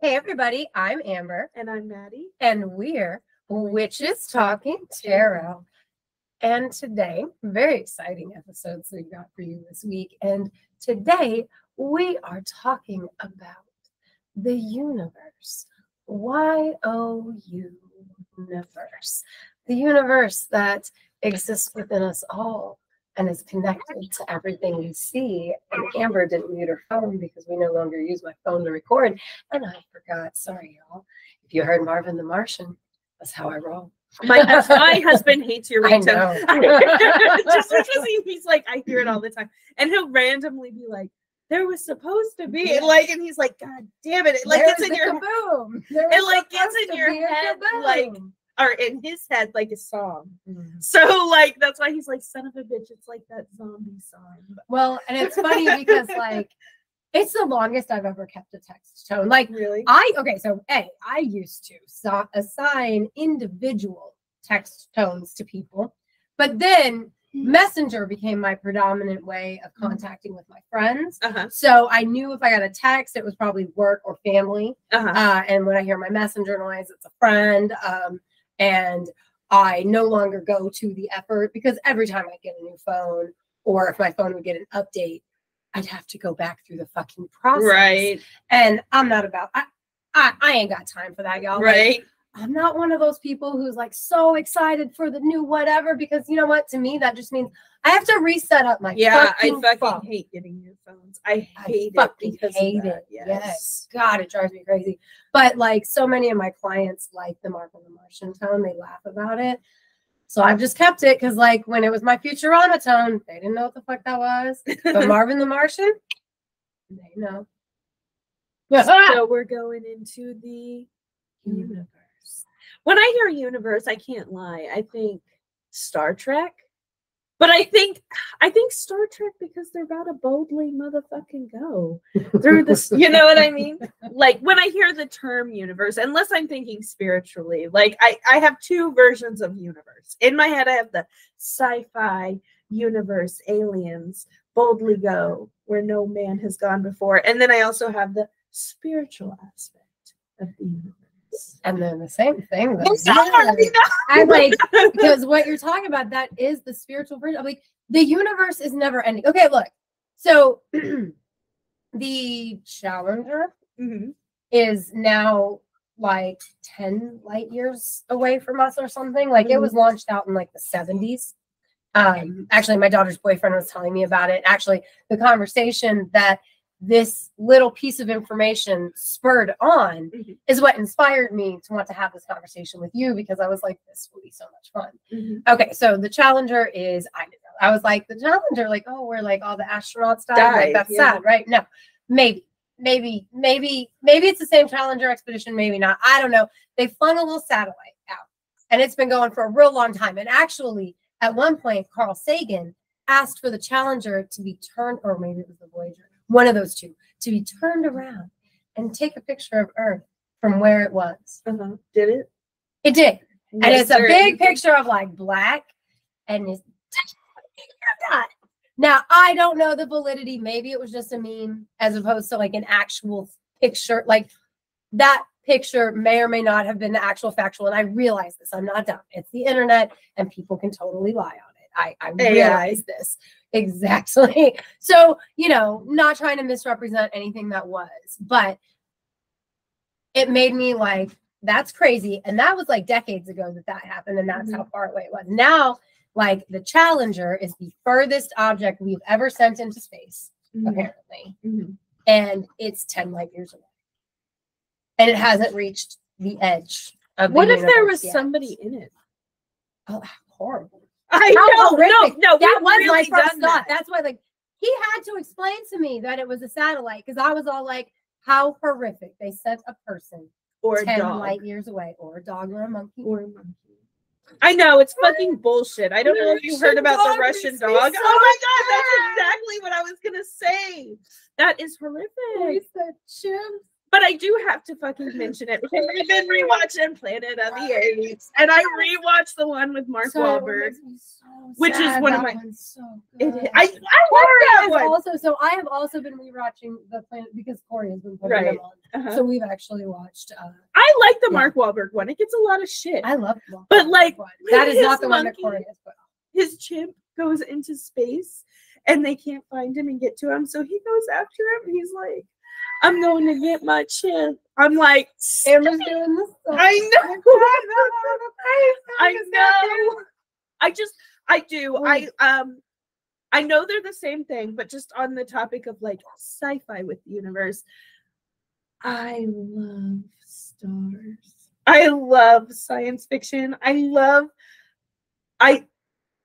Hey everybody, I'm Amber. And I'm Maddie. And we're Witches Talking Tarot. And today, very exciting episodes we got for you this week. And today we are talking about the universe. Y-O-U universe. The universe that exists within us all and is connected to everything we see. And Amber didn't mute her phone because we no longer use my phone to record. And I forgot. Sorry, y'all. If you heard Marvin the Martian, that's how I roll. My husband hates your ringtone. I know. Just because he's like, I hear it all the time. And he'll randomly be like, there was supposed to be, and like, and he's like, God damn it. It like gets in your boom. It like gets in your head, like, or in his head, like a song. So like that's why he's like, son of a bitch, it's like that zombie song. Well, and it's funny because like it's the longest I've ever kept a text tone. Like really? I used to assign individual text tones to people, but then Messenger became my predominant way of contacting with my friends. So I knew if I got a text, it was probably work or family. And when I hear my Messenger noise, it's a friend. And I no longer go to the effort because every time I get a new phone or if my phone would get an update, I'd have to go back through the fucking process. Right. And I'm not about, I ain't got time for that, y'all. Right. Like, I'm not one of those people who's like so excited for the new whatever, because you know what? To me, that just means I have to reset up my I fucking phone. hate getting new phones. I hate it because hate of that. it. Yes. God, it drives me crazy. But like so many of my clients like the Marvin the Martian tone, they laugh about it. So I've just kept it because like when it was my Futurama tone, they didn't know what the fuck that was. But Marvin the Martian, they know. So we're going into the universe. When I hear universe, I can't lie. I think Star Trek. But I think Star Trek because they're about to boldly motherfucking go through this. You know what I mean? Like when I hear the term universe, unless I'm thinking spiritually, like I have two versions of universe. In my head, I have the sci-fi universe, aliens, boldly go where no man has gone before. And then I also have the spiritual aspect of the universe. And then the same thing. I'm like, because what you're talking about, that is the spiritual version. I'm like, the universe is never ending. Okay, look. So the Challenger is now like 10 light years away from us or something. Like it was launched out in like the 70s. Actually, my daughter's boyfriend was telling me about it. Actually, the conversation that this little piece of information spurred on is what inspired me to want to have this conversation with you, because I was like, this will be so much fun. Okay, so the Challenger is, I was like, the Challenger, like, oh, where like all the astronauts died. Like, that's sad, right? No, maybe it's the same Challenger expedition, maybe not. I don't know. They flung a little satellite out, and it's been going for a real long time. And actually, at one point, Carl Sagan asked for the Challenger to be turned, or maybe it was the Voyager, one of those two, to be turned around and take a picture of Earth from where it was. Did it? It did. Yes, and it's a big picture of like black, and it's now I don't know the validity. Maybe it was just a meme as opposed to like an actual picture. Like that picture may or may not have been the actual factual. And I realize this. I'm not dumb. It's the internet, and people can totally lie on it. I realize this. Exactly. So, you know, not trying to misrepresent anything that was, but it made me like, that's crazy. And that was like decades ago that happened. And that's how far away it was. Now, like the Challenger is the furthest object we've ever sent into space, apparently. And it's 10 light years away. And it hasn't reached the edge of the What if there was yet. Somebody in it? Oh, horrible. I know. No, that was really my first thought. That's why, like, he had to explain to me that it was a satellite, because I was all like, how horrific. They sent a person or a 10 dog. light years away, or a dog, or a monkey. I know, it's fucking bullshit. I don't know if you heard about the Russian dog. Oh my God, that's exactly what I was gonna say. That is horrific. Chimps. But I do have to fucking mention it because I've been rewatching Planet of the Apes, and I rewatched the one with Mark Wahlberg, which is one of my. I like that one. Also, so I have also been rewatching the Planet because Corey has been putting them on. So we've actually watched. I like the Mark Wahlberg one. It gets a lot of shit. I love Wahlberg, but like that is not the one that Corey has put on. His chimp goes into space, and they can't find him and get to him, so he goes after him. He's like, I'm going to get my chimp. I'm like, Amber's doing this. I know. I know. I do. I know they're the same thing, but just on the topic of like sci-fi with the universe, I love stars. I love science fiction.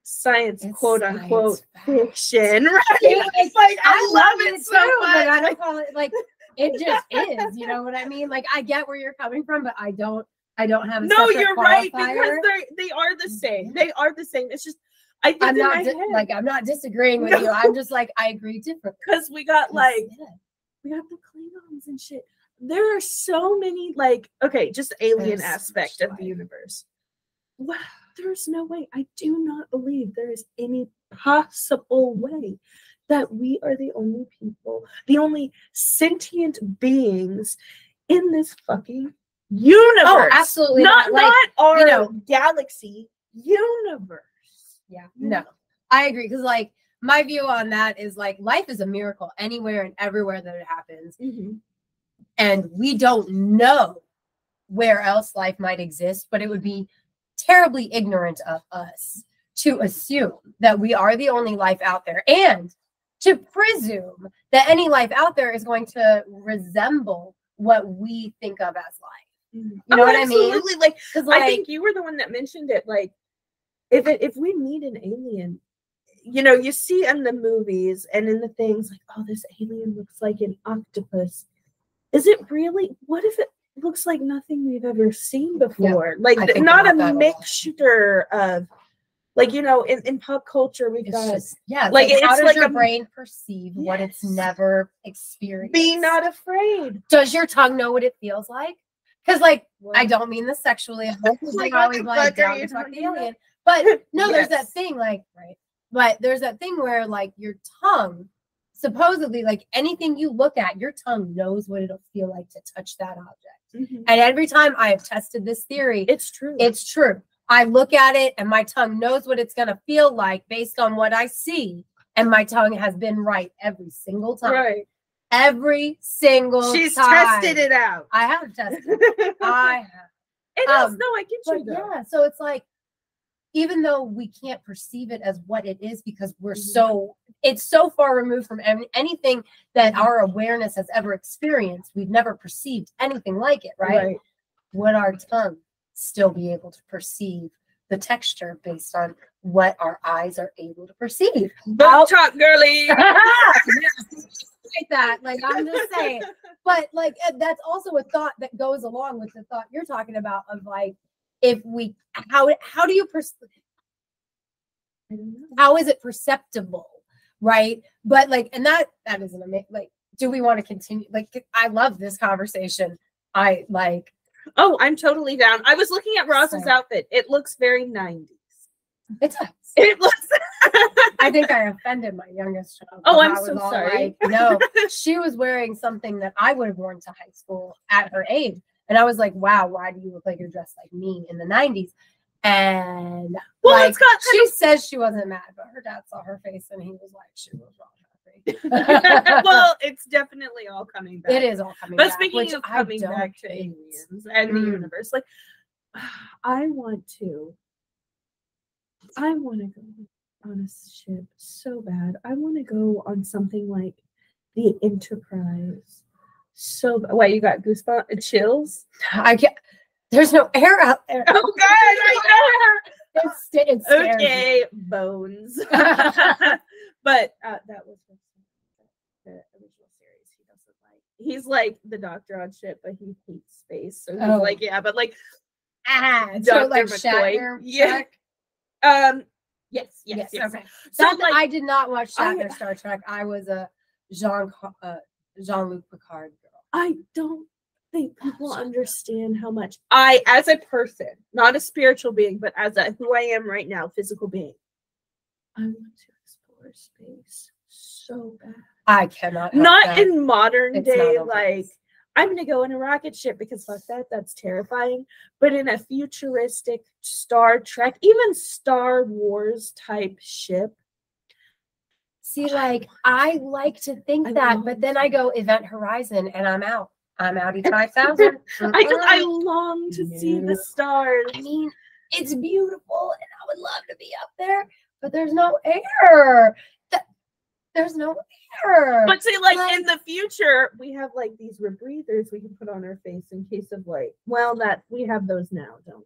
Science, quote unquote, fiction. Right? It's like I love it so much. But I don't call it like it just is. You know what I mean? Like I get where you're coming from, but I don't have a no, you're right, because they are the same. They are the same. It's just I think I'm not disagreeing with you. I'm just like I agree differently. Because we got the Klingons and shit. There are so many just alien aspect of the universe. Wow, there's no way. I do not believe there is any possible way that we are the only people, the only sentient beings in this fucking universe. Oh, absolutely not our galaxy, universe. Yeah, no, I agree. Because like my view on that is like life is a miracle anywhere and everywhere that it happens. And we don't know where else life might exist, but it would be terribly ignorant of us to assume that we are the only life out there and to presume that any life out there is going to resemble what we think of as life. You know what I mean? Like, I think you were the one that mentioned it. Like, if we meet an alien, you see in the movies and in the things like, oh, this alien looks like an octopus. Is it really? What if it looks like nothing we've ever seen before? Like not a mixture of, like, in pop culture we've got like how does your brain perceive what it's never experienced? Be not afraid. Does your tongue know what it feels like? Because I don't mean this sexually. Like always like down to fuck the alien. But no, there's that thing but there's that thing where like your tongue supposedly, like anything you look at, your tongue knows what it'll feel like to touch that object. And every time I have tested this theory, it's true. It's true. I look at it and my tongue knows what it's going to feel like based on what I see. And my tongue has been right every single time. Right. Every single time. She's tested it out. I have tested it. I have. It is. No, I get you. Yeah. So it's like, even though we can't perceive it as what it is because we're it's so far removed from anything that our awareness has ever experienced, we've never perceived anything like it, right? Would our tongue still be able to perceive the texture based on what our eyes are able to perceive? Don't talk, girly. Like that, like I'm just saying. But like that's also a thought that goes along with the thought you're talking about of like, if we how do you how is it perceptible, right? But like, and that is an amazing, like, do we want to continue? Like, I love this conversation. I like. Oh, I'm totally down. I was looking at Ross's outfit. It looks very 90s. It does. It looks. I think I offended my youngest child. Oh, I'm so sorry. Like, no, she was wearing something that I would have worn to high school at her age. And I was like, wow, why do you look like you're dressed like me in the 90s? And she says she wasn't mad, but her dad saw her face and he was like, she was wrong. Well, it's definitely all coming back. It is all coming back. But speaking of coming back to aliens and the universe, like, I want to go on a ship so bad. I want to go on something like the Enterprise. So wait, you got goosebumps, chills? I can't. There's no air out there. Oh God, I know. It's okay, bones. But that was the original series. He doesn't like. He's like the doctor on ship, but he hates space. So he's like, yeah, but like, Dr. like McCoy. Yeah. Yes. Okay. So like, I did not watch Shatner Star Trek. I was a Jean-Luc Picard girl. I don't think people understand how much I, as a person, not a spiritual being, but as a who I am right now, physical being, I want to explore space so bad. I cannot. Not in modern day, like I'm gonna go in a rocket ship because fuck that, that's terrifying. But in a futuristic Star Trek, even Star Wars type ship. See, like I like to think that, but then I go Event Horizon and I'm out. I'm out at 5,000. I long to see the stars. I mean, it's beautiful and I would love to be up there, but there's no air. There's no air. But see, like in the future, we have like these rebreathers we can put on our face in case of like, well, that we have those now, don't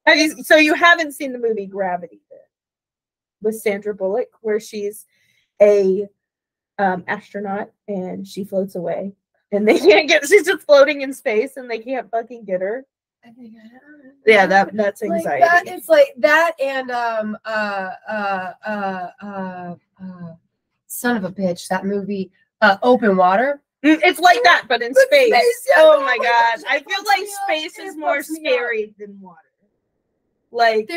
we? So you haven't seen the movie Gravity then with Sandra Bullock, where she's a astronaut and she floats away. And they can't get, she's just floating in space and they can't fucking get her. Yeah, that's anxiety. Like that, it's like that and son of a bitch, that movie, Open Water. It's like that, but in space. Yeah, oh my god. I feel like space is more scary than water. Like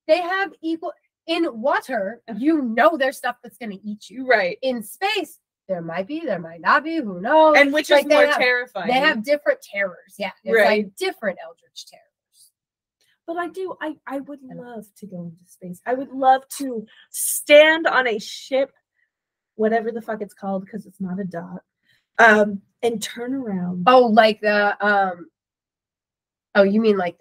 they have equal in water, you know there's stuff that's gonna eat you. Right. In space, there might be, there might not be, who knows? And which is more terrifying. They have different terrors. Yeah. It's like different eldritch terrors. But I would love to go into space. I would love to stand on a ship, whatever the fuck it's called, because it's not a dock, and turn around. Oh, like the oh, you mean like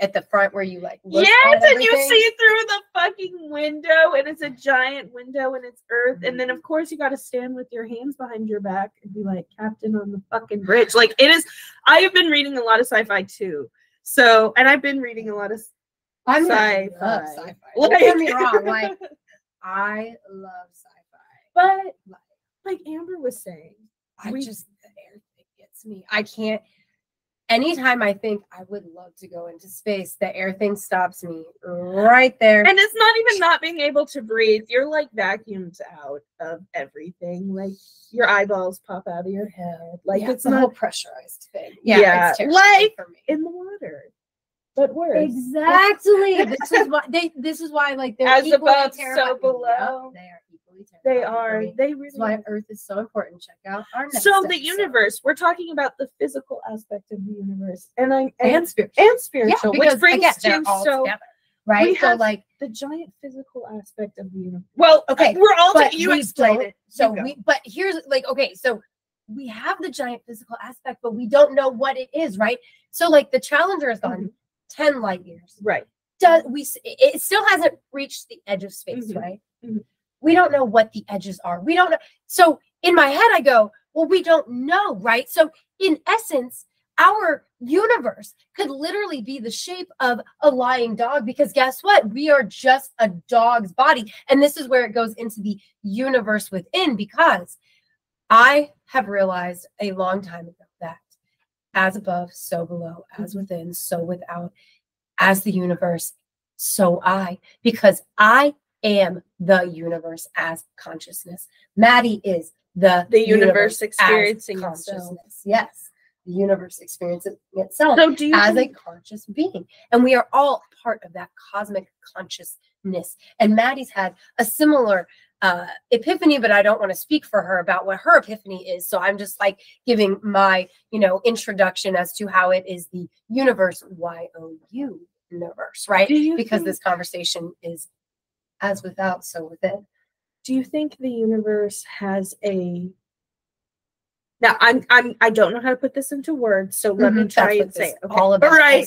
at the front where you like look yes, and you see through the fucking window, and it's a giant window and it's Earth, and then of course you got to stand with your hands behind your back and be like Captain on the fucking bridge. Like it is. I have been reading a lot of sci-fi too, so and I've been reading a lot of sci-fi. Don't get me wrong, like I love sci-fi, but like Amber was saying, the air thing gets me. I can't. Anytime I think I would love to go into space, the air thing stops me right there. And it's not even not being able to breathe. You're like vacuumed out of everything. Like your eyeballs pop out of your head. Like it's a not whole pressurized thing. Yeah, it's like for me. in the water, but worse. Exactly. This is why like they're as equally above, terrifying. so below. They are equally terrifying. They are. They really. That's why Earth is so important. Check out our next So episode. the universe. We're talking about the physical aspect of the universe, and spiritual, because, which brings again, to so together, right. We so have like the giant physical aspect of the universe. Well, okay, we're all you explain it. So but here's like okay, so we have the giant physical aspect, but we don't know what it is, right? So like the Challenger has gone 10 light years, right? It still hasn't reached the edge of space, right? We don't know what the edges are. We don't know. So in my head, I go, well, we don't know, right? So in essence, our universe could literally be the shape of a lying dog, because guess what? We are just a dog's body. And this is where it goes into the universe within, because I have realized a long time ago that as above, so below, as within, so without, as the universe, so I, because I am the universe as consciousness. Maddie is the universe experiencing consciousness. Yes, the universe experiencing itself so do you as a conscious being, and we are all part of that cosmic consciousness. And Maddie's had a similar epiphany, but I don't want to speak for her about what her epiphany is. So I'm just like giving my introduction as to how it is the universe, YOU universe, right? Because this conversation is as without, so within. Do you think the universe has a now I don't know how to put this into words, so let me try and say it. Okay. All about right.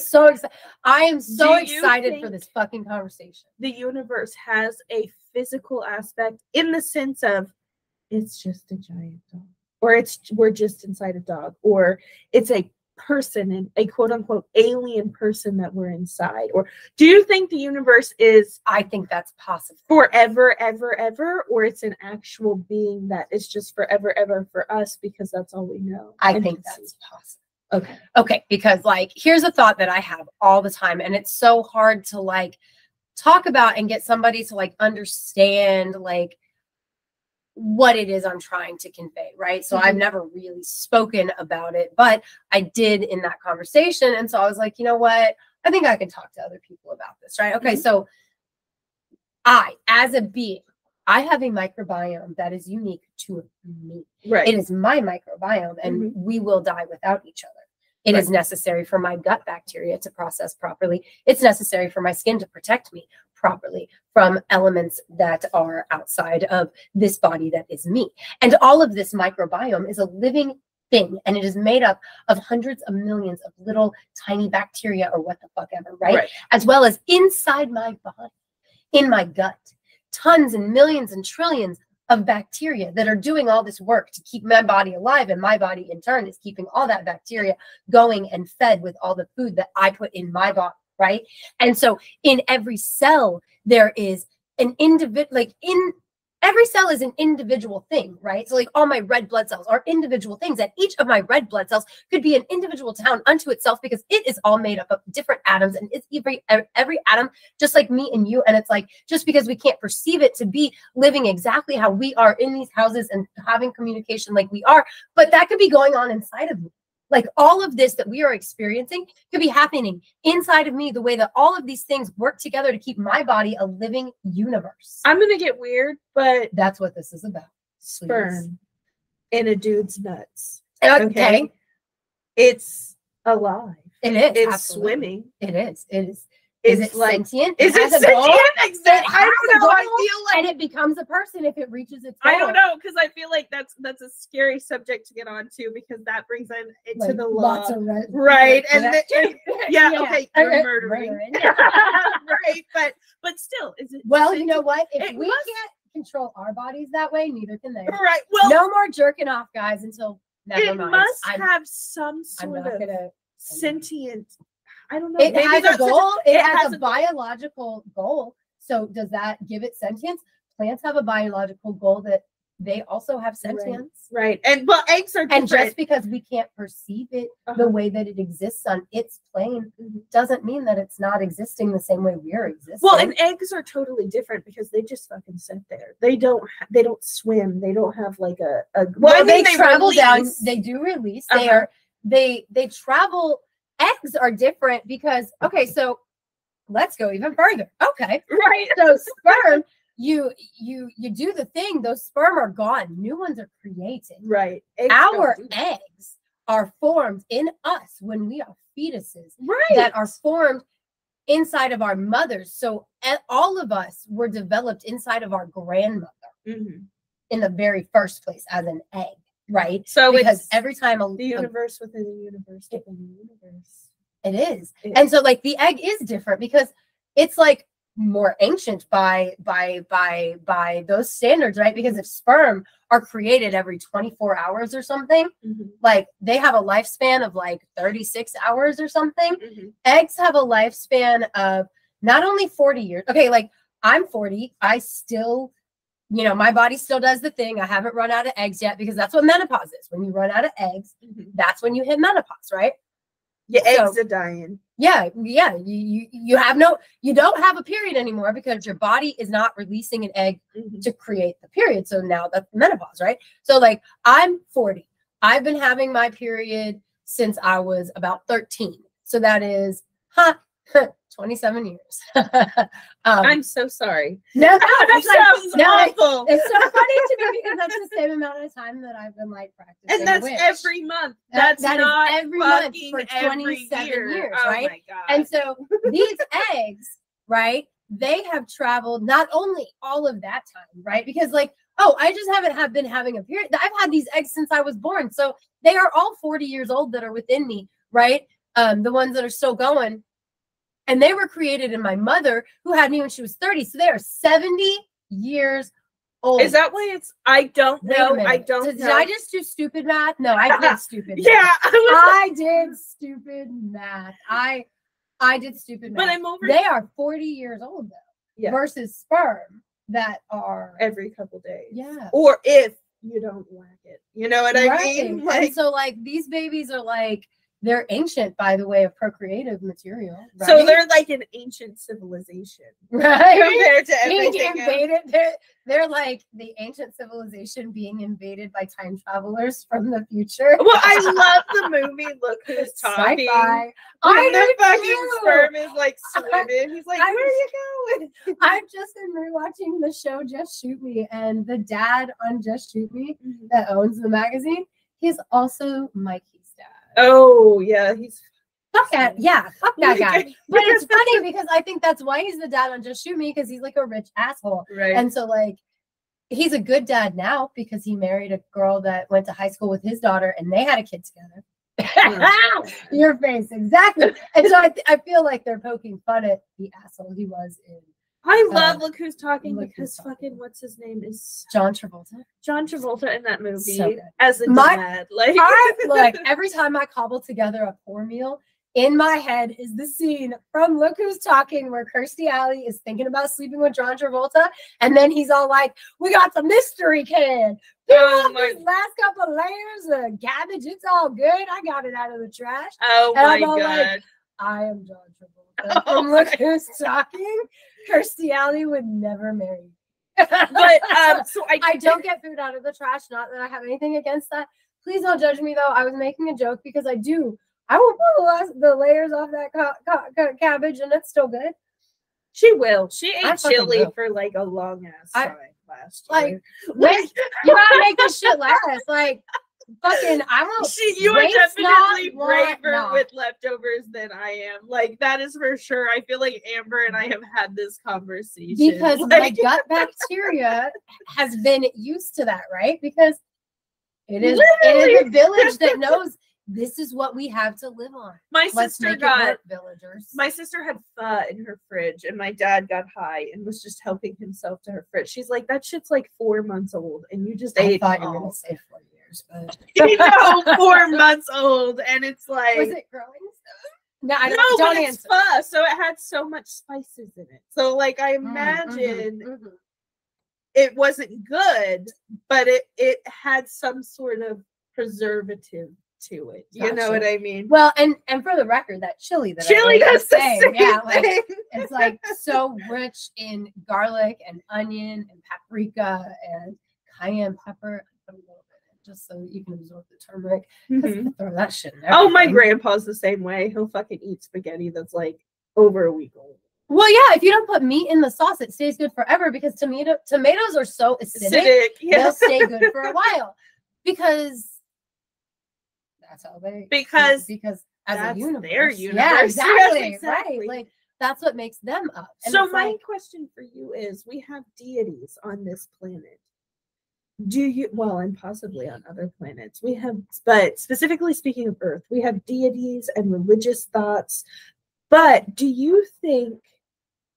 I am so excited for this fucking conversation. The universe has a physical aspect in the sense of it's just a giant dog, or we're just inside a dog, or it's a person, and a quote unquote alien person that we're inside? Or do you think the universe is, I think that's possible, forever, ever, or it's an actual being that is just forever, ever for us because that's all we know? I think that's possible. Okay, because like here's a thought that I have all the time, and it's so hard to like talk about and get somebody to like understand like what it is I'm trying to convey, right? So I've never really spoken about it, but I did in that conversation. And so I was like, you know what? I think I can talk to other people about this, right? Okay, so I, as a being, I have a microbiome that is unique to me. Right. It is my microbiome, and we will die without each other. It is necessary for my gut bacteria to process properly. It's necessary for my skin to protect me properly from elements that are outside of this body that is me. And all of this microbiome is a living thing, and it is made up of hundreds of millions of little tiny bacteria or what the fuck ever, right? As well as inside my body, in my gut, tons and millions and trillions of bacteria that are doing all this work to keep my body alive, and my body in turn is keeping all that bacteria going and fed with all the food that I put in my body, right? And so in every cell there is an individual, like in every cell is an individual thing, right? So like all my red blood cells are individual things, and each of my red blood cells could be an individual town unto itself, because it is all made up of different atoms, and it's every atom just like me and you. And it's like, just because we can't perceive it to be living exactly how we are in these houses and having communication like we are, but that could be going on inside of me. Like all of this that we are experiencing could be happening inside of me, the way that all of these things work together to keep my body a living universe. I'm going to get weird, but that's what this is about. Sperm in a dude's nuts. Okay. It's alive. It is. It's absolutely. swimming. It is. It is. Is it like, sentient? Is it sentient? Exactly. I don't know. I feel like, and it becomes a person if it reaches its goal. I don't know, because I feel like that's a scary subject to get onto, because that brings into like the law, right? And okay, you're murdering, right? But still, is it? Well, you know what? If we can't control our bodies that way, neither can they. Right. Well, no more jerking off, guys. Until never mind. It must have some sort of sentient. I don't know. It has a goal. It has a biological goal. So does that give it sentience? Plants have a biological goal that they also have sentience. Right. And well, eggs are different. And just because we can't perceive it the way that it exists on its plane doesn't mean that it's not existing the same way we're existing. Well, and eggs are totally different because they just fucking sit there. They don't swim. They don't have like a well, I mean, they travel down. They do release. They travel. Eggs are different because, okay, so let's go even further. Okay. Right. So sperm, you do the thing, those sperm are gone. New ones are created. Right. Our eggs are formed in us when we are fetuses. Right. That are formed inside of our mothers. So all of us were developed inside of our grandmother in the very first place as an egg. Right. So because every time the universe within the universe within the universe. It is. And so like the egg is different because it's like more ancient by those standards, right? Because if sperm are created every 24 hours or something, like they have a lifespan of like 36 hours or something. Eggs have a lifespan of not only 40 years. Okay, like I'm 40, I still, you know, my body still does the thing. I haven't run out of eggs yet, because that's what menopause is. When you run out of eggs, that's when you hit menopause, right? Your eggs are dying. Yeah. You don't have a period anymore because your body is not releasing an egg to create the period. So now that's menopause, right? So like I'm 40. I've been having my period since I was about 13. So that is 27 years. I'm so sorry. No, awful. It's so funny to me because that's the same amount of time that I've been like practicing. And that's every month. That's that not every month for 27 years, right? My God. And so these eggs, right, they have traveled not only all of that time, right? Because like, oh, I just haven't been having a period. I've had these eggs since I was born. So they are all 40 years old that are within me, right? The ones that are still going. And they were created in my mother, who had me when she was 30. So they are 70 years old. Is that why it's, I don't know. I don't know. Did I just do stupid math? No, I did stupid math. Yeah. I did stupid math. I did stupid math. But I'm over. They are 40 years old, though, versus sperm that are every couple days. Yeah. Or if you don't whack it. You know what I mean? Like, and so, like, these babies are like, they're ancient by the way of procreative material. Right? So they're like an ancient civilization, right? Compared to Being everything invaded, they're like the ancient civilization being invaded by time travelers from the future. Well, I love the movie Look Who's Talking. Sci-fi. When the fucking too. sperm is like swimming. He's like, where are you going? I've just been rewatching the show Just Shoot Me, and the dad on Just Shoot Me that owns the magazine, he's also Mikey's dad. Oh, yeah. He's fuck that. Yeah, fuck that guy. But it's funny because I think that's why he's the dad on Just Shoot Me, because he's like a rich asshole. Right. And so like he's a good dad now because he married a girl that went to high school with his daughter and they had a kid together. Your face, exactly. And so I feel like they're poking fun at the asshole he was in. I love Look Who's Talking Look because Who's Talking. fucking what's his name is John Travolta. John Travolta in that movie So good. as a dad. Like Look, every time I cobble together a poor meal, in my head is the scene from Look Who's Talking where Kirstie Alley is thinking about sleeping with John Travolta, and then he's all like, "We got the mystery can. Oh my- These last couple layers of cabbage, it's all good. I got it out of the trash." oh And my I'm all god. like, I am John Travolta. Oh From Look my Who's Talking. Kirstie Alley would never marry me. But so I don't get food out of the trash. Not that I have anything against that. Please don't judge me though. I was making a joke because I do. I will pull the layers off that cabbage, and it's still good. she will. She I ate fucking chili will. for like a long ass time last Like, year. wait, you gotta make this shit last. Like, fucking, I won't. You are waste definitely not, want braver not. with leftovers than I am. Like that is for sure. I feel like Amber and I have had this conversation Because my like, gut bacteria has been used to that, right? Because it is a village that knows this is what we have to live on. my Let's sister make it got work, villagers. my sister had pho in her fridge and my dad got high and was just helping himself to her fridge. She's like, that shit's like 4 months old and you just I ate thought you were all. gonna say 4 years, but You know, 4 months old and it's like was it growing stuff? No, I no, don't but it's answer. pho, so it had so much spices in it. So like I imagine it wasn't good, but it had some sort of preservative to it. You know Gotcha. what I mean? Well, and for the record, that chili that Chili I ate does was the saying, same yeah, like thing. it's like so rich in garlic and onion and paprika and cayenne pepper. A little bit, just so you can absorb the turmeric. 'Cause Mhm. throw that shit in Oh, my everything. grandpa's the same way. He'll fucking eat spaghetti that's like over a week old. Well, yeah, if you don't put meat in the sauce, it stays good forever because tomatoes are so acidic. Yeah. They'll stay good for a while because that's how they. Because as that's a universe, their yeah, universe. exactly, Yes, exactly. right. Like that's what makes them up. And So it's my like, question for you is: we have deities on this planet. Do you? Well, and possibly on other planets, we have. But specifically speaking of Earth, we have deities and religious thoughts. But do you think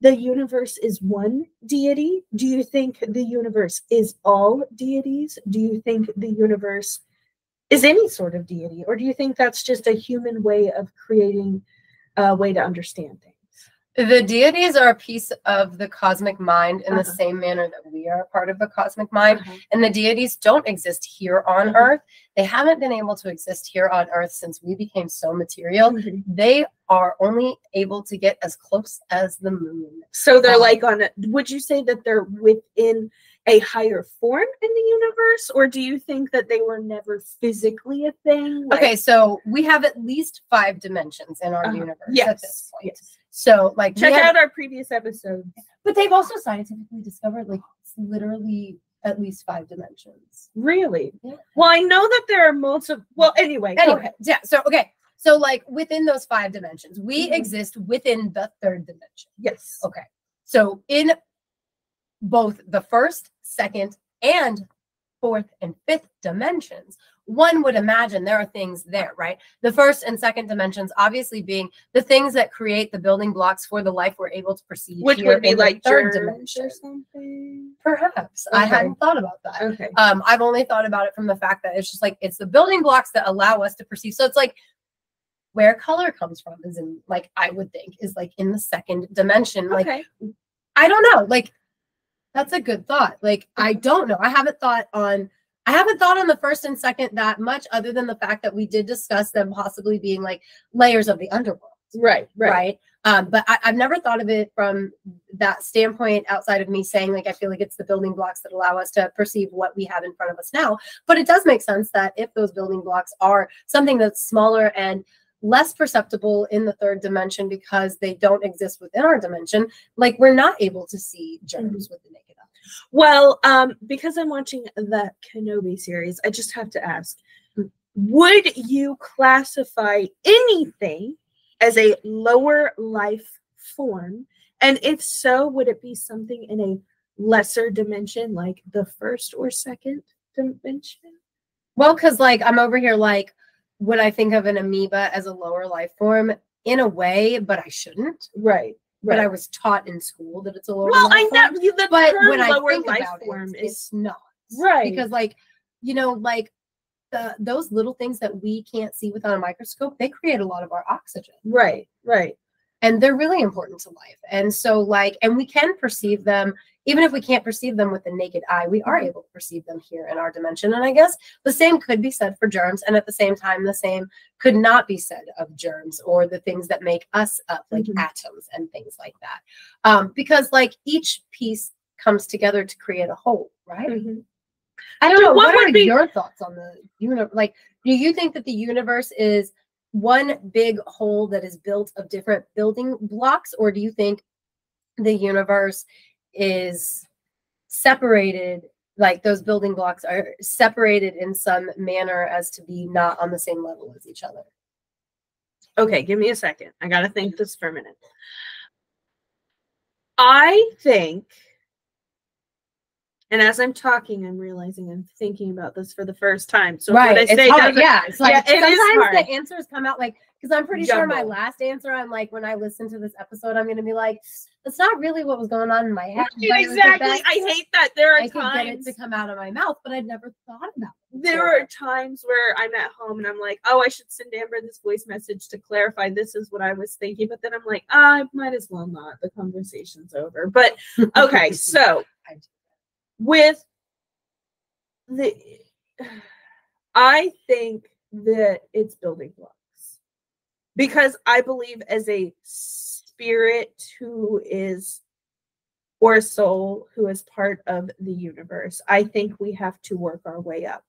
the universe is one deity? Do you think the universe is all deities? Do you think the universe is any sort of deity? Or do you think that's just a human way of creating a way to understand things? the deities are a piece of the cosmic mind in the same manner that we are a part of the cosmic mind. And the deities don't exist here on Earth. They haven't been able to exist here on Earth since we became so material. They are only able to get as close as the moon. So they're like on would you say that they're within a higher form in the universe? Or do you think that they were never physically a thing? Like, Okay, so we have at least 5 dimensions in our universe at this point. Yes. So like Check out our previous episodes. but they've also scientifically discovered like it's literally at least 5 dimensions. Really? Yeah. Well, I know that there are multiple. Well, anyway, go ahead. Yeah. So okay. So like within those 5 dimensions, we exist within the 3rd dimension. Yes. Okay. So in both the 1st, 2nd, and 4th and 5th dimensions, one would imagine there are things there, right? The 1st and 2nd dimensions obviously being the things that create the building blocks for the life we're able to perceive. Which here would be in the like 3rd germs dimension or something. Perhaps. I Okay. hadn't thought about that. Okay. I've only thought about it from the fact that it's just like it's the building blocks that allow us to perceive. So it's like where color comes from is in like I would think is like in the 2nd dimension. Like Okay. I don't know. Like that's a good thought. Like I don't know. I haven't thought on I haven't thought on the first and second that much, other than the fact that we did discuss them possibly being like layers of the underworld. Right. But I've never thought of it from that standpoint outside of me saying, like, I feel like it's the building blocks that allow us to perceive what we have in front of us now. But it does make sense that if those building blocks are something that's smaller and less perceptible in the third dimension because they don't exist within our dimension, like we're not able to see germs with the naked eye. Well, because I'm watching the Kenobi series, I just have to ask, would you classify anything as a lower life form? And if so, would it be something in a lesser dimension, like the first or second dimension? Well, because like I'm over here like, would I think of an amoeba as a lower life form? In a way, but I shouldn't. Right. But I was taught in school that it's a lower well, life I know form. the But term when I lower think life about form it, is it's not. right. Because like, you know, like those little things that we can't see without a microscope, they create a lot of our oxygen. Right. And they're really important to life. And so like, and we can perceive them, even if we can't perceive them with the naked eye, we are able to perceive them here in our dimension. And I guess the same could be said for germs. And at the same time, the same could not be said of germs or the things that make us up, like atoms and things like that. Because like each piece comes together to create a whole, right? I don't know. What are your thoughts on the universe? Like, do you think that the universe is one big whole that is built of different building blocks, or do you think the universe is separated, like those building blocks are separated in some manner as to be not on the same level as each other? Okay, give me a second. I gotta think this for a minute. I think, and as I'm talking, I'm realizing I'm thinking about this for the first time. So what I say, it's like sometimes the answers come out like, because I'm pretty sure my last answer, I'm like, when I listen to this episode, I'm gonna be like, that's not really what was going on in my head. Exactly. I hate that there are times I could get it to come out of my mouth, but I'd never thought about it. There are times where I'm at home and I'm like, oh, I should send Amber this voice message to clarify this is what I was thinking. But then I'm like, I might as well not. The conversation's over. But okay, so with the, I think that it's building blocks. Because I believe as a spirit who is, or a soul who is part of the universe, I think we have to work our way up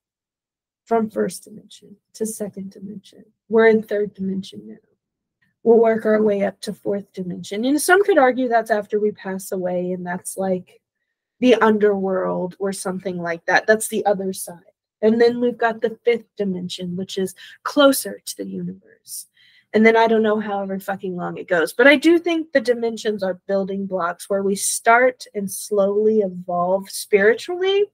from first dimension to second dimension. We're in third dimension now. We'll work our way up to fourth dimension. And some could argue that's after we pass away, and that's like the underworld or something like that. That's the other side. And then we've got the fifth dimension, which is closer to the universe. And then I don't know however fucking long it goes. But I do think the dimensions are building blocks where we start and slowly evolve spiritually.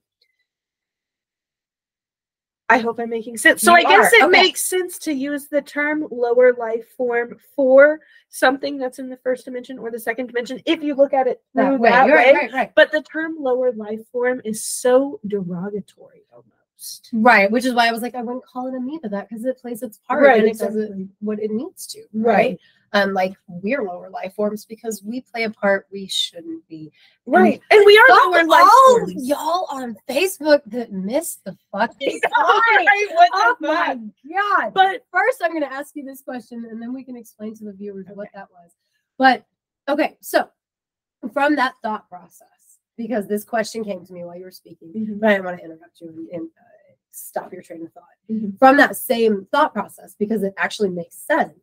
I hope I'm making sense. So I guess it makes sense to use the term lower life form for something that's in the first dimension or the second dimension, if you look at it through that way. Right. But the term lower life form is so derogatory almost. Right, which is why I was like, I wouldn't call it amoeba that because it plays its part and it does what it needs to. Right. Like we're lower life forms because we play a part we shouldn't be. Right. And we are lower life forms. Y'all on Facebook that missed the fucking oh my God. But first I'm gonna ask you this question and then we can explain to the viewers what that was. But okay, so from that thought process, because this question came to me while you were speaking, but I didn't want to interrupt you and stop your train of thought. From that same thought process, because it actually makes sense,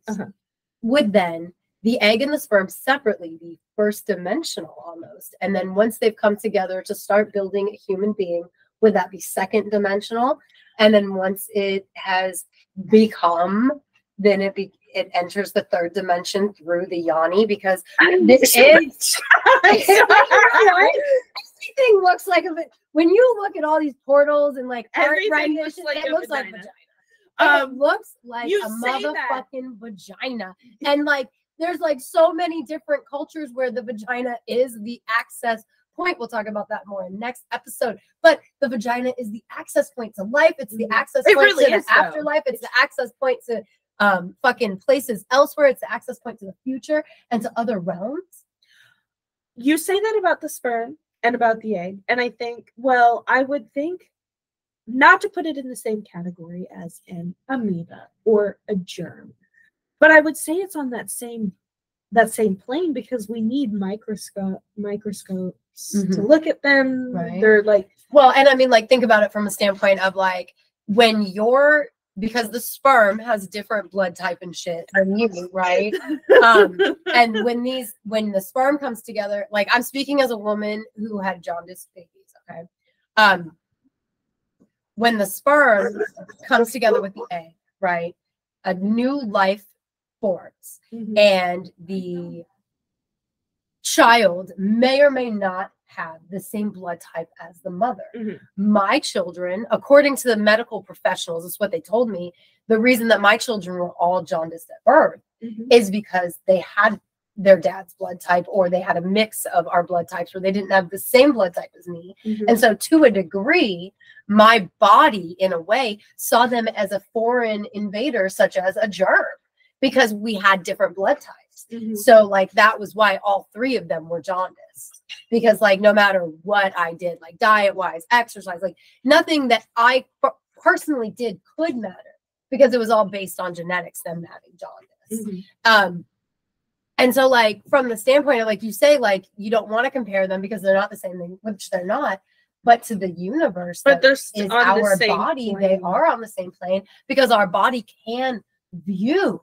would then the egg and the sperm separately be first dimensional almost? And then once they've come together to start building a human being, would that be second dimensional? And then once it has become, then it enters the third dimension through the yoni, because this is everything looks like when you look at all these portals and like everything looks like it looks like vagina. It looks like a motherfucking vagina. And like there's like so many different cultures where the vagina is the access point. We'll talk about that more in next episode. But the vagina is the access point to life. It's the access point to the afterlife. It's the access point to fucking places elsewhere. It's the access point to the future and to other realms. You say that about the sperm and about the egg, and I think, well, I would think not to put it in the same category as an amoeba or a germ, but I would say it's on that same plane, because we need microscopes to look at them. Right. They're like, well, and I mean, like, think about it from a standpoint of like when you're, because the sperm has different blood type and shit than you, right? And when the sperm comes together, like, I'm speaking as a woman who had jaundice babies, okay? When the sperm comes together with the egg, right? A new life forms, and the child may or may not have the same blood type as the mother. My children, according to the medical professionals, is what they told me, the reason that my children were all jaundiced at birth is because they had their dad's blood type, or they had a mix of our blood types where they didn't have the same blood type as me. And so to a degree, my body, in a way, saw them as a foreign invader, such as a germ, because we had different blood types. So like that was why all three of them were jaundiced, because like no matter what I did, like diet wise, exercise, like nothing that I personally did could matter, because it was all based on genetics, them having jaundice. And so like from the standpoint of, like you say, like you don't want to compare them because they're not the same thing, which they're not. But to the universe, but is our body, plane. They are on the same plane, because our body can view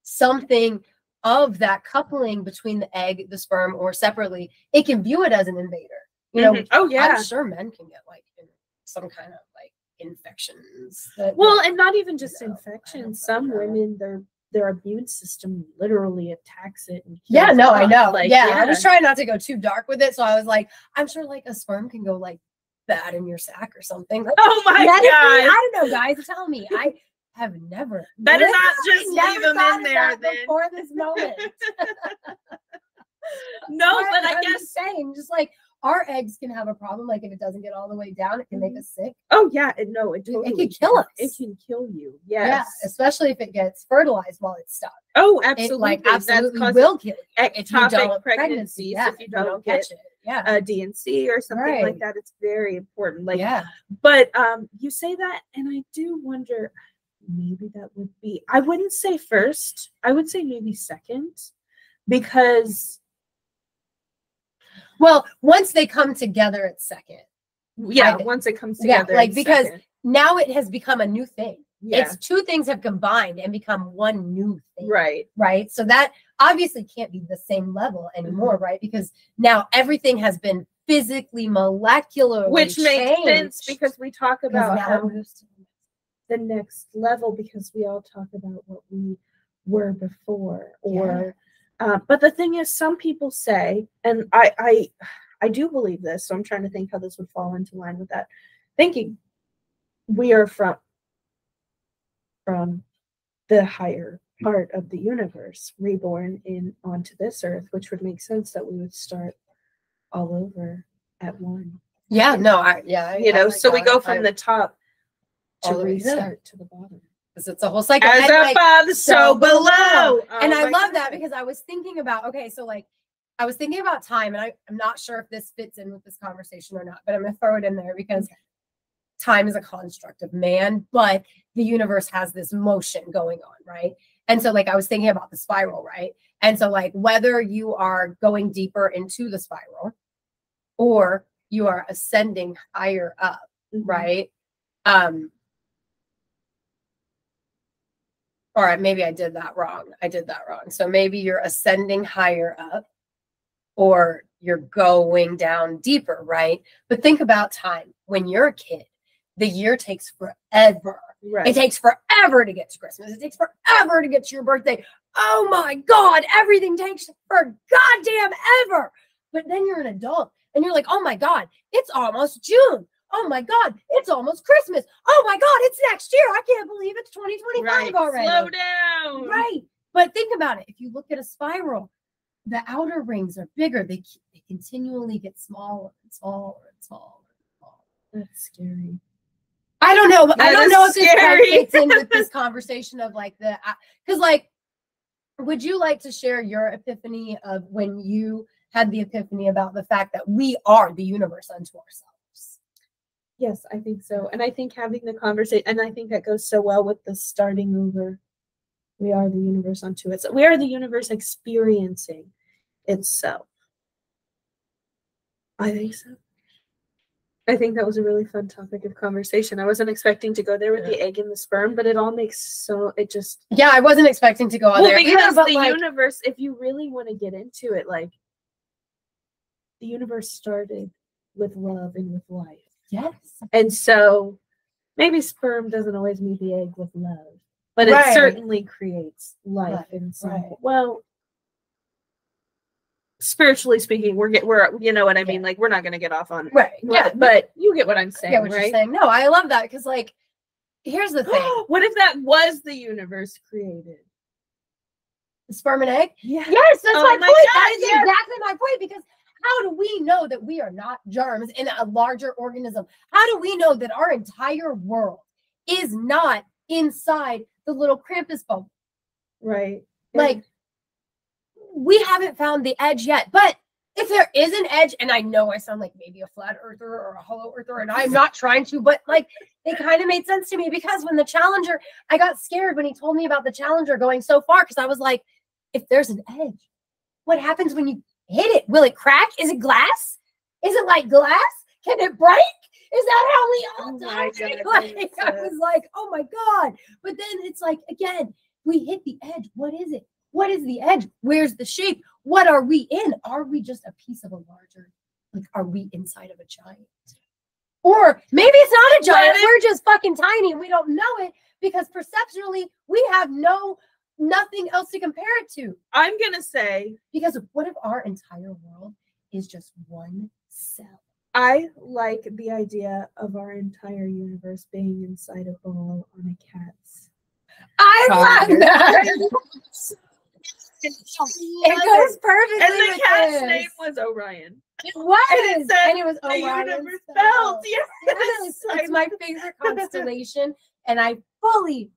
something of that coupling between the egg, the sperm, or separately. It can view it as an invader. You know, oh yeah, I'm sure men can get like some kind of like infections. Well, and not even just infections. Some women, their immune system literally attacks it. And yeah, no, I know. Like, I was trying not to go too dark with it, so I was like, I'm sure like a sperm can go like bad in your sack or something. Like, oh my god! I don't know, guys. Tell me, I have never. Better not just leave them in there then. Before this moment. No, but I I'm guess just saying, just like our eggs can have a problem. Like if it doesn't get all the way down, it can make us sick. Oh yeah, no, it totally can kill us. It can kill you. Yes. Yeah, especially if it gets fertilized while it's stuck. Oh, absolutely. It absolutely will kill you. Ectopic pregnancies, yeah, if you don't catch it. Yeah. A DNC or something like that. It's very important. Like, yeah. But you say that, and I do wonder, maybe that would be, I wouldn't say first, I would say maybe second, because well, once they come together, it's second. Yeah, once it comes together. Yeah, like because now it has become a new thing. Yeah. It's two things have combined and become one new thing. Right. Right. So that obviously can't be the same level anymore, right? Because now everything has been physically, molecularly which makes changed. sense, because we talk about how the next level, because we all talk about what we were before, or but the thing is, some people say, and I do believe this, so I'm trying to think how this would fall into line with that thinking. We are from the higher part of the universe, reborn onto this earth, which would make sense that we would start all over at one. Yeah, no, so we go from the top to restart to the bottom. Because it's a whole cycle. As above, so below. And I love that, because I was thinking about, okay, so like I was thinking about time, and I'm not sure if this fits in with this conversation or not, but I'm going to throw it in there, because time is a construct of man, but the universe has this motion going on, right? And so like I was thinking about the spiral, right? And so like whether you are going deeper into the spiral or you are ascending higher up, right? All right, maybe I did that wrong. So maybe you're ascending higher up, or you're going down deeper, right? But think about time. When you're a kid, the year takes forever. Right. It takes forever to get to Christmas. It takes forever to get to your birthday. Oh my God, everything takes for goddamn ever. But then you're an adult and you're like, oh my God, it's almost June. Oh my God, it's almost Christmas. Oh my God, it's next year. I can't believe it's 2025 already. Slow down. Right. But think about it. If you look at a spiral, the outer rings are bigger. They continually get smaller and smaller and smaller and smaller. That's scary. I don't know. I don't know if this fits in with this conversation of like because like, would you like to share your epiphany of when you had the epiphany about the fact that we are the universe unto ourselves? Yes, I think so. And I think having the conversation, and I think that goes so well with the starting over. We are the universe unto itself. We are the universe experiencing itself. I think so. I think that was a really fun topic of conversation. I wasn't expecting to go there with the egg and the sperm, but it all makes it just. Yeah, I wasn't expecting to go on there. Because the universe, if you really want to get into it, like, the universe started with love and with life. Yes. And so maybe sperm doesn't always meet the egg with love, but it certainly creates life in some well, spiritually speaking, we're you know what I mean? Like, we're not gonna get off on but you get what I'm saying. I get what you're saying. No, I love that, because like, here's the thing. What if that was the universe created? The sperm and egg? Yeah. Yes, that's my point. That is exactly my point, because how do we know that we are not germs in a larger organism? How do we know that our entire world is not inside the little Krampus bubble? Right. Like, we haven't found the edge yet. But if there is an edge, and I know I sound like maybe a flat earther or a hollow earther, and I'm not trying to, but like, it kind of made sense to me, because when the Challenger, I got scared when he told me about the Challenger going so far, because I was like, if there's an edge, what happens when you hit it? Will it crack? Is it glass? Is it like glass? Can it break? Is that how we all die? Like, I was like, oh my God. But then it's like, again, we hit the edge. What is it? What is the edge? Where's the shape? What are we in? Are we just a piece of a larger, like, are we inside of a giant? Or maybe it's not a giant. We're just fucking tiny and we don't know it, because perceptually we have nothing else to compare it to. I'm gonna say, because what if our entire world is just one cell? I like the idea of our entire universe being inside a ball on a cat's. I love that. It goes perfectly. And the cat's name was Orion. It was. And it was Orion's universe belt. Yes. It's my favorite constellation, and I fully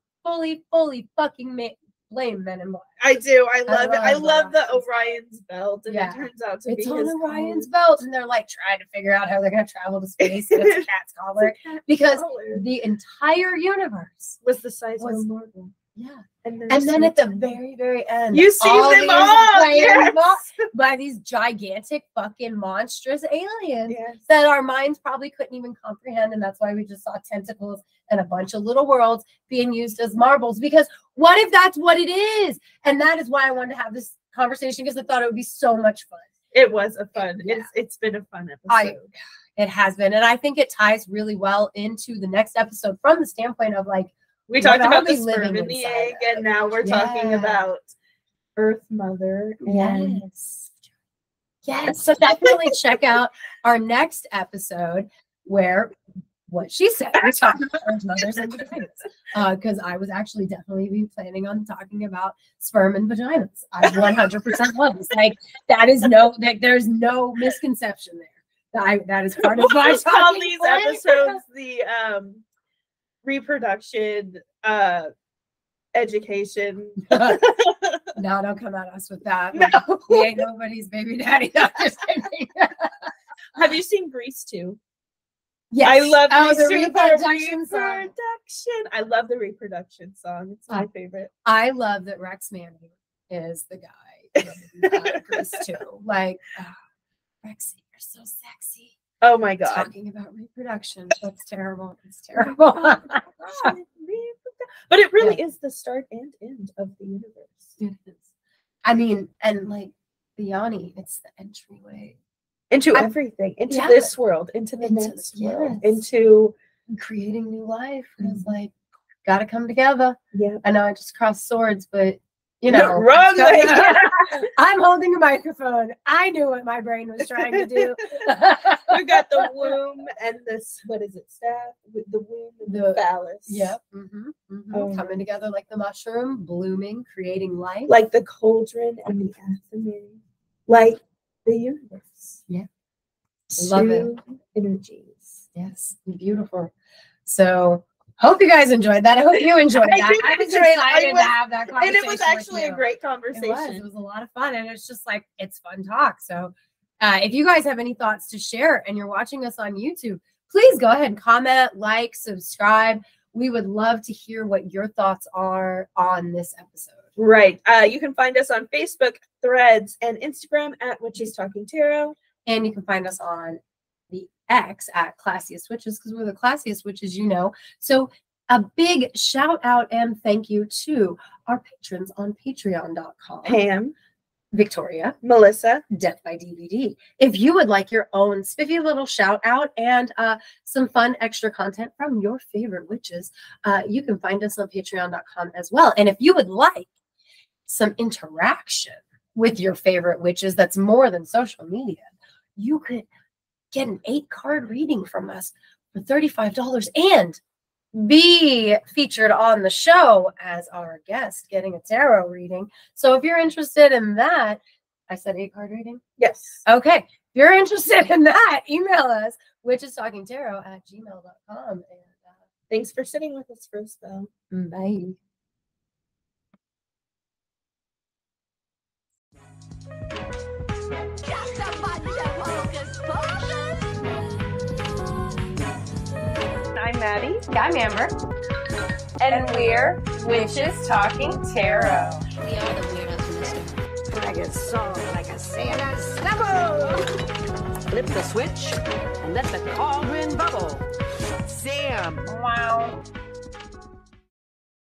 fucking blame Men in Black. I do. I love it. I love the Orion's belt, and it turns out to be on Orion's belt, and they're like trying to figure out how they're going to travel to space. It's a cat's collar, because the entire universe was the size of a marble. Yeah. And then at the very, very end, you see them all by these gigantic fucking monstrous aliens that our minds probably couldn't even comprehend. And that's why we just saw tentacles and a bunch of little worlds being used as marbles. Because what if that's what it is? And that is why I wanted to have this conversation, because I thought it would be so much fun. It was a fun. Yeah. It's been a fun episode. It has been. And I think it ties really well into the next episode from the standpoint of like, we talked about the sperm and the egg, and now we're talking about Earth Mother. And yes. So definitely check out our next episode, where what she said, we're talking about Earth Mothers and vaginas. Because I was actually definitely planning on talking about sperm and vaginas. I 100% was. Like, there's no misconception there. That is part of my talking. Call these episodes the reproduction education. No, don't come at us with that. No. We ain't nobody's baby daddy. No, just kidding. Have you seen Grease 2? Yes. I love the reproduction song. I love the reproduction song. It's my favorite. I love that Rex Manning is the guy in Grease 2. Like, Rexy, you're so sexy. Oh my God. Talking about reproduction. That's terrible. It's terrible. But it really is the start and end of the universe. It is. I mean, and like the Yanni, it's the entryway into everything, into this world, into the next world, into creating new life. It's like, gotta come together. Yeah. I know I just crossed swords, but you know, wrong way. I'm holding a microphone. I knew what my brain was trying to do. We got the womb and this, what is it, staff? With the womb and the phallus. Yep. Coming together like the mushroom, blooming, creating life. Like the cauldron and the athame. Like the universe. Yeah. Love it. Energies. Yes. Beautiful. So hope you guys enjoyed that. I hope you enjoyed that. I was excited to have that conversation. And it was actually a great conversation. It was a lot of fun. And it's just like, it's fun talk. So if you guys have any thoughts to share and you're watching us on YouTube, please go ahead and comment, like, subscribe. We would love to hear what your thoughts are on this episode. Right. You can find us on Facebook, Threads, and Instagram at Witches Talking Tarot. And you can find us on the X at Classiest Witches, because we're the classiest witches, you know. So a big shout out and thank you to our patrons on patreon.com. Pam, Victoria, Melissa, Death by DVD. If you would like your own spiffy little shout out and some fun extra content from your favorite witches, you can find us on patreon.com as well. And if you would like some interaction with your favorite witches that's more than social media, you could get an 8-card reading from us for $35 and be featured on the show as our guest getting a tarot reading. So if you're interested in that, I said 8-card reading? Yes. Okay. If you're interested in that, email us, witchestalkingtarot@gmail.com. And thanks for sitting with us for a spell. Bye. I'm Maddie. I'm Amber. And we're Witches Talking Tarot. We are the weirdos in this story. Like a song, like a Santa snubble. Flip the switch and let the cauldron bubble. Sam. Wow.